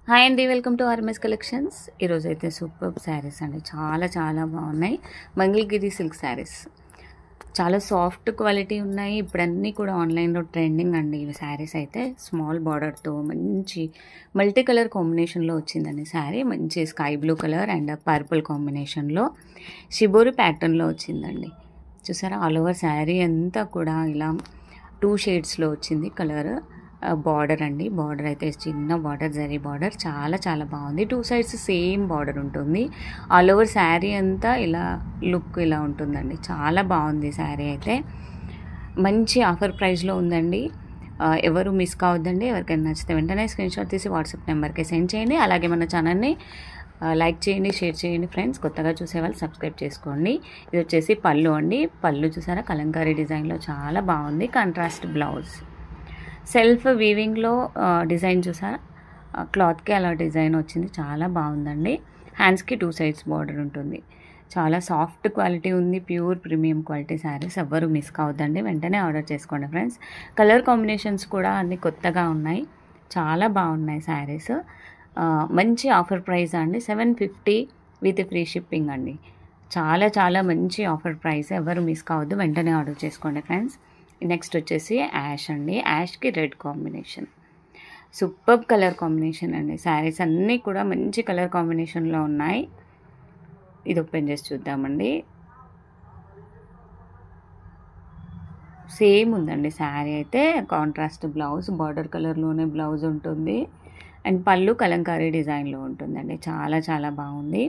Hi అండి, welcome to RMS collections. ఈరోజు అయితే సూపర్ శారీస్ అండి, చాలా బాగున్నాయి. మంగళగిరి సిల్క్ శారీస్ చాలా సాఫ్ట్ క్వాలిటీ ఉన్నాయి. ఇప్పుడు అన్నీ కూడా ఆన్లైన్లో ట్రెండింగ్ అండి. ఈ శారీస్ అయితే స్మాల్ బార్డర్తో మంచి మల్టీ కలర్ కాంబినేషన్లో వచ్చిందండి. శారీ మంచి sky blue colour and purple కాంబినేషన్లో షిబోరి ప్యాటర్న్లో వచ్చిందండి. చూసారా, ఆల్ ఓవర్ శారీ అంతా కూడా ఇలా 2 షేడ్స్లో వచ్చింది కలర్. బార్డర్ అండి, బార్డర్ అయితే చిన్న బార్డర్, జరీ బార్డర్, చాలా బాగుంది. 2 సైడ్స్ సేమ్ బార్డర్ ఉంటుంది. ఆల్ ఓవర్ శారీ అంతా ఇలా లుక్ ఇలా ఉంటుందండి. చాలా బాగుంది శారీ అయితే. మంచి ఆఫర్ ప్రైస్లో ఉందండి. ఎవరు మిస్ కావద్దండి. ఎవరికైనా నచ్చితే వెంటనే స్క్రీన్ షాట్ తీసి వాట్సాప్ నెంబర్కి సెండ్ చేయండి. అలాగే మన ఛానల్ని లైక్ చేయండి, షేర్ చేయండి ఫ్రెండ్స్. కొత్తగా చూసే వాళ్ళు సబ్స్క్రైబ్ చేసుకోండి. ఇది వచ్చేసి పళ్ళు అండి. పళ్ళు చూసారా, కలంకారీ డిజైన్లో చాలా బాగుంది. కాంట్రాస్ట్ బ్లౌజ్, సెల్ఫ్ వీవింగ్లో డిజైన్ చూసారా, క్లాత్కి అలా డిజైన్ వచ్చింది. చాలా బాగుందండి. హ్యాండ్స్కి 2 సైడ్స్ బార్డర్ ఉంటుంది. చాలా సాఫ్ట్ క్వాలిటీ ఉంది. Pure premium quality saris. ఎవ్వరు మిస్ కావద్దండి, వెంటనే ఆర్డర్ చేసుకోండి ఫ్రెండ్స్. కలర్ కాంబినేషన్స్ కూడా అన్ని కొత్తగా ఉన్నాయి. చాలా బాగున్నాయి శారీస్. మంచి ఆఫర్ ప్రైస్ అండి. 750 విత్ ఫ్రీ షిప్పింగ్ అండి. చాలా మంచి ఆఫర్ ప్రైస్. ఎవరు మిస్ కావద్దు, వెంటనే ఆర్డర్ చేసుకోండి ఫ్రెండ్స్. నెక్స్ట్ వచ్చేసి యాష్ అండి. Yaskhi red combination, super colour combination అండి. శారీస్ అన్నీ కూడా మంచి కలర్ కాంబినేషన్లో ఉన్నాయి. ఇది ఓపెన్ చేసి చూద్దామండి. సేమ్ ఉందండి శారీ అయితే. కాంట్రాస్ట్ బ్లౌజ్, బార్డర్ కలర్లోనే బ్లౌజ్ ఉంటుంది. అండ్ పళ్ళు కలంకారీ డిజైన్లో ఉంటుందండి. చాలా బాగుంది.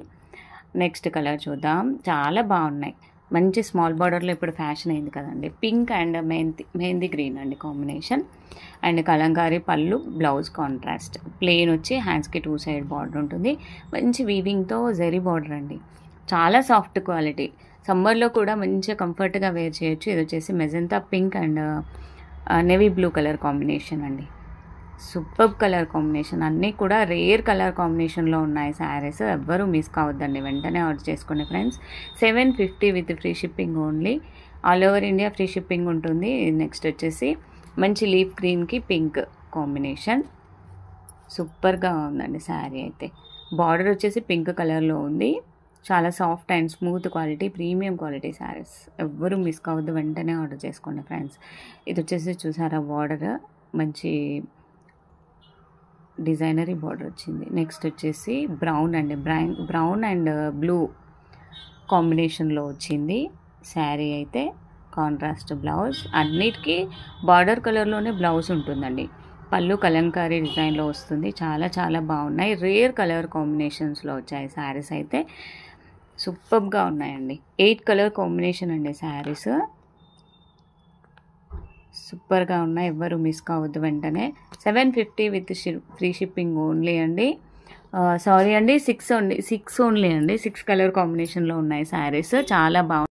నెక్స్ట్ కలర్ చూద్దాం. చాలా బాగున్నాయి. మంచి స్మాల్ బార్డర్లో ఇప్పుడు ఫ్యాషన్ అయింది కదండి. పింక్ అండ్ మెహందీ గ్రీన్ అండి కాంబినేషన్. అండ్ కలంకారీ పళ్ళు, బ్లౌజ్ కాంట్రాస్ట్. ప్లెయిన్ వచ్చి హ్యాండ్స్కి 2 సైడ్ బార్డర్ ఉంటుంది. మంచి వీవింగ్తో జరీ బార్డర్ అండి. చాలా సాఫ్ట్ క్వాలిటీ. సమ్మర్లో కూడా మంచిగా కంఫర్ట్గా వేర్ చేయొచ్చు. ఇది వచ్చేసి magenta pink and navy blue colour combination అండి. Super colour combination. అన్నీ కూడా రేర్ కలర్ కాంబినేషన్లో ఉన్నాయి శారీస్. ఎవ్వరూ మిస్ కావద్దండి, వెంటనే ఆర్డర్ చేసుకోండి friends. 750 with free shipping only. All over India free shipping ఉంటుంది. నెక్స్ట్ వచ్చేసి మంచి లీఫ్ గ్రీన్కి పింక్ కాంబినేషన్. సూపర్గా ఉందండి శారీ అయితే. బార్డర్ వచ్చేసి పింక్ కలర్లో ఉంది. చాలా soft and smooth quality, premium quality saris. ఎవ్వరూ మిస్ కావద్దు, వెంటనే ఆర్డర్ చేసుకోండి ఫ్రెండ్స్. ఇది వచ్చేసి చూసారా, బార్డర్ మంచి డిజైనరీ బార్డర్ వచ్చింది. నెక్స్ట్ వచ్చేసి బ్రౌన్ అండి. బ్రౌన్ అండ్ బ్లూ కాంబినేషన్లో వచ్చింది శారీ అయితే. కాంట్రాస్ట్ బ్లౌజ్, అన్నిటికీ బార్డర్ కలర్లోనే బ్లౌజ్ ఉంటుందండి. పళ్ళు కలంకారీ డిజైన్లో వస్తుంది. చాలా బాగున్నాయి. రేర్ కలర్ కాంబినేషన్స్లో వచ్చాయి శారీస్ అయితే. సూపర్గా ఉన్నాయండి. 8 కలర్ కాంబినేషన్ అండి శారీస్. సూపర్గా ఉన్నాయి. ఎవ్వరు మిస్ కావద్దు, వెంటనే. 750 విత్ ఫ్రీ షిప్పింగ్ ఓన్లీ అండి. సారీ అండి, 6 ఓన్లీ అండి. 6 కలర్ కాంబినేషన్లో ఉన్నాయి శారీస్. చాలా బాగుంది.